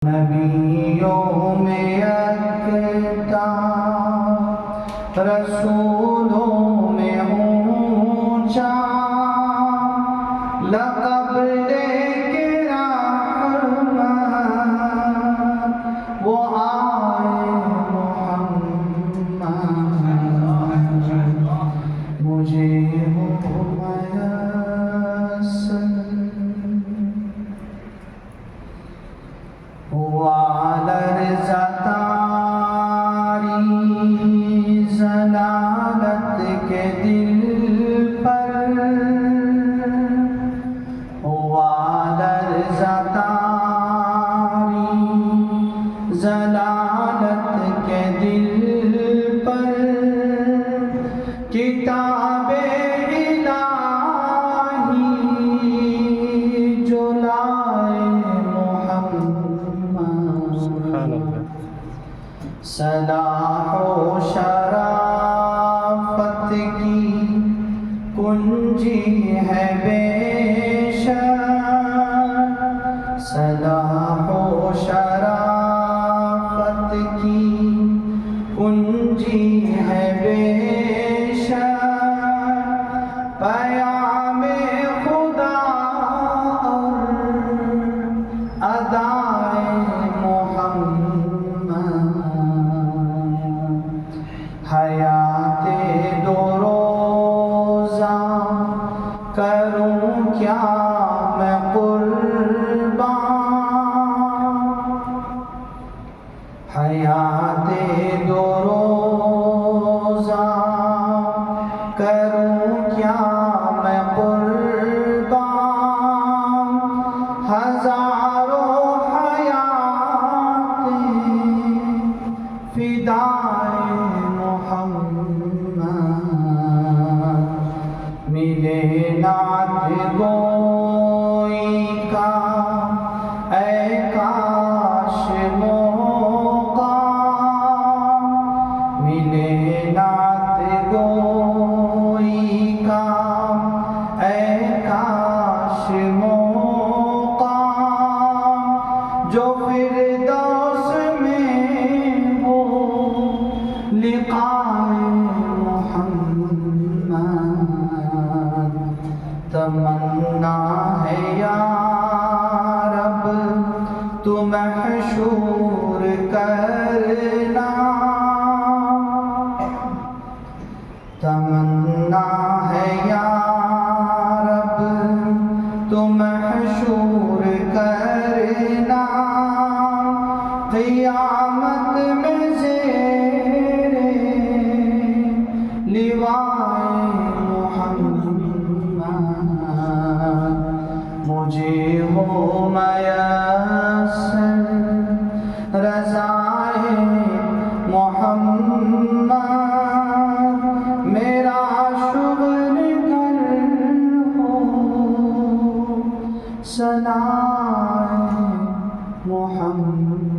نبیوں میں یکتا، رسولوں میں اونچا، لقب لے کے رحمت وہ آئے محمد، مجھے ہو میسر ہوا لرزہ تاری ضلالت کے دل پر، ہوا لرزہ تاری ضلالت کے دل پر، کتاب الہی جو لائے صلاح و شرافت کی کنجی ہے بے شک، صلاح و شرافت کی کنجی ہے بے شک، پیام خدا اور ادائے حیات دو روزہ کروں کیا میں قربان، حیات دو روزہ کروں کیا میں قربان، ہزاروں حیاتیں فدائے ملے نعت گوئی کا اے کاش موقع، ملے نعت گوئی کا اے کاش موقع، جو فردوس میں ہو لقائے تمنا ہے یا رب تو محشور کرنا، تمنا ہے یا رب تو محشور کرنا، قیامت میں زیر لوائے مجھے ہو میسر رضائے محمد، میرا شغل گر ہو ثنائے محمد۔